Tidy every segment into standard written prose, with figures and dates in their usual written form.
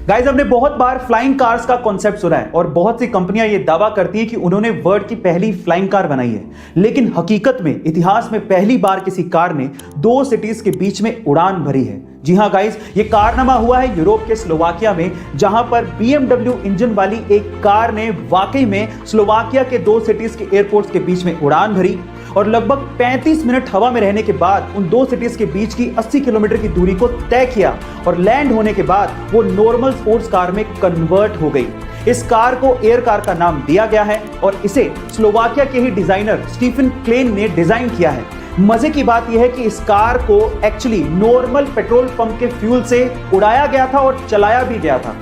Guys, हमने बहुत बार flying cars का कॉन्सेप्ट सुना है और बहुत सी कंपनियां ये दावा करती हैं कि उन्होंने वर्ल्ड की पहली फ्लाइंग कार बनाई है। लेकिन हकीकत में इतिहास में पहली बार किसी कार ने दो सिटीज के बीच में उड़ान भरी है। जी हां गाइस, ये कारनामा हुआ है यूरोप के स्लोवाकिया में, जहां पर BMW इंजन वाली एक कार ने वाकई में स्लोवाकिया के दो सिटीज के एयरपोर्ट्स के बीच में उड़ान भरी और लगभग 35 मिनट हवा में रहने के बाद उन दो सिटीज के बीच की 80 किलोमीटर की दूरी को तय किया और लैंड होने के बाद वो नॉर्मल स्पोर्ट्स कार में कन्वर्ट हो गई। इस कार को एयर कार का नाम दिया गया है और इसे स्लोवाकिया के ही डिजाइनर स्टीफन क्लेन ने डिजाइन किया है। मजे की बात यह है कि इस कार को एक्चुअली नॉर्मल पेट्रोल पंप के फ्यूल से उड़ाया गया था और चलाया भी गया था।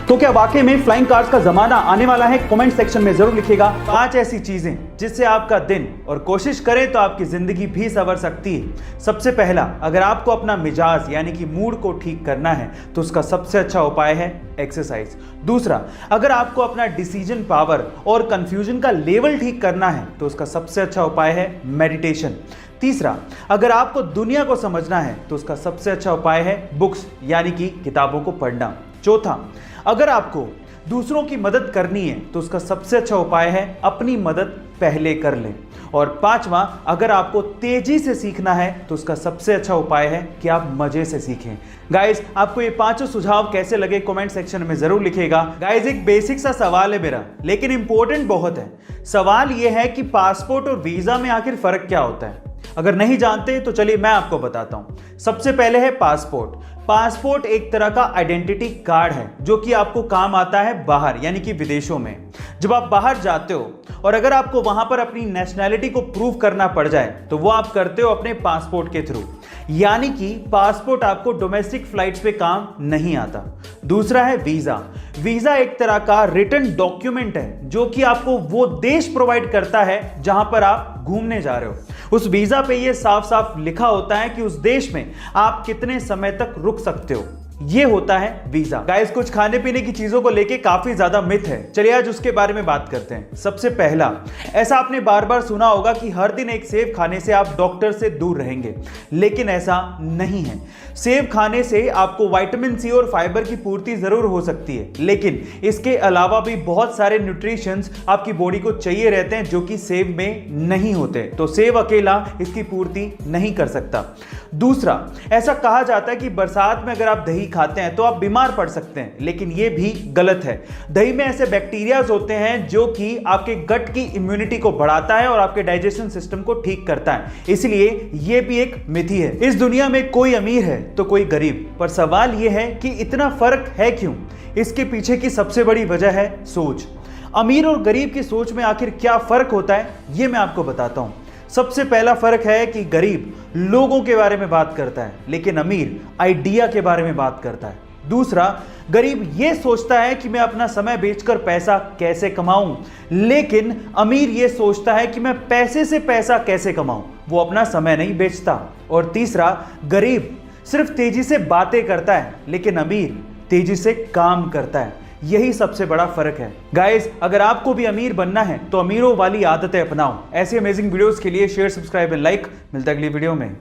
तो क्या वाकई में फ्लाइंग कार्स का जमाना आने वाला है? कमेंट सेक्शन में जरूर लिखिएगा 5 ऐसी चीजें जिससे आपका दिन और कोशिश करें तो आपकी जिंदगी भी संवर सकती है। सबसे पहला, अगर आपको अपना मिजाज यानी कि मूड को ठीक करना है तो उसका सबसे अच्छा उपाय है एक्सरसाइज। दूसरा, अगर आपको अपना डिसीजन पावर और कंफ्यूजन का लेवल ठीक करना है तो उसका सबसे अच्छा उपाय है मेडिटेशन। तीसरा, अगर आपको दुनिया को समझना है तो उसका सबसे अच्छा उपाय है बुक्स यानी कि किताबों को पढ़ना। चौथा, अगर आपको दूसरों की मदद करनी है तो उसका सबसे अच्छा उपाय है अपनी मदद पहले कर लें। और पांचवा, अगर आपको तेजी से सीखना है तो उसका सबसे अच्छा उपाय है कि आप मजे से सीखें। गाइस, आपको ये पांचों सुझाव कैसे लगे कमेंट सेक्शन में जरूर लिखिएगा। गाइस, एक बेसिक सा सवाल है मेरा, लेकिन इंपॉर्टेंट बहुत है। सवाल ये है कि पासपोर्ट और वीजा में आखिर फर्क क्या होता है? अगर नहीं जानते तो चलिए मैं आपको बताता हूं। सबसे पहले है पासपोर्ट। पासपोर्ट एक तरह का आइडेंटिटी कार्ड है जो कि आपको काम आता है बाहर यानी कि विदेशों में। जब आप बाहर जाते हो और अगर आपको वहां पर अपनी नेशनैलिटी को प्रूव करना पड़ जाए तो वो आप करते हो अपने पासपोर्ट के थ्रू, यानी कि पासपोर्ट आपको डोमेस्टिक फ्लाइट्स पे काम नहीं आता। दूसरा है वीजा। वीजा एक तरह का रिटन डॉक्यूमेंट है जो कि आपको वो देश प्रोवाइड करता है जहां पर आप घूमने जा रहे हो। उस वीजा पे ये साफ साफ लिखा होता है कि उस देश में आप कितने समय तक रुक सकते हो। ये होता है वीजा। गाइस, कुछ खाने पीने की चीजों को लेके काफी ज्यादा मिथ है, चलिए आज उसके बारे में बात करते हैं। सबसे पहला, ऐसा आपने बार बार सुना होगा कि हर दिन एक सेब खाने से आप डॉक्टर से दूर रहेंगे, लेकिन ऐसा नहीं है। सेब खाने से आपको विटामिन सी और फाइबर की पूर्ति जरूर हो सकती है, लेकिन इसके अलावा भी बहुत सारे न्यूट्रिशंस आपकी बॉडी को चाहिए रहते हैं जो कि सेब में नहीं होते, तो सेब अकेला इसकी पूर्ति नहीं कर सकता। दूसरा, ऐसा कहा जाता है कि बरसात में अगर आप दही खाते हैं तो आप बीमार पड़ सकते हैं, लेकिन यह भी गलत है। दही में ऐसे बैक्टीरियाज होते हैं जो कि आपके गट की इम्यूनिटी को बढ़ाता है और आपके डाइजेशन सिस्टम को ठीक करता है, इसलिए यह भी एक मिथ ही है। इस दुनिया में कोई अमीर है तो कोई गरीब, पर सवाल यह है कि इतना फर्क है क्यों? इसके पीछे की सबसे बड़ी वजह है सोच। अमीर और गरीब की सोच में आखिर क्या फर्क होता है, यह मैं आपको बताता हूं। सबसे पहला फर्क है कि गरीब लोगों के बारे में बात करता है, लेकिन अमीर आइडिया के बारे में बात करता है। दूसरा, गरीब यह सोचता है कि मैं अपना समय बेचकर पैसा कैसे कमाऊं, लेकिन अमीर यह सोचता है कि मैं पैसे से पैसा कैसे कमाऊं, वो अपना समय नहीं बेचता। और तीसरा, गरीब सिर्फ तेजी से बातें करता है, लेकिन अमीर तेजी से काम करता है। यही सबसे बड़ा फर्क है। गाइस, अगर आपको भी अमीर बनना है तो अमीरों वाली आदतें अपनाओ। ऐसी अमेजिंग वीडियोस के लिए शेयर, सब्सक्राइब एंड लाइक। मिलता है अगली वीडियो में।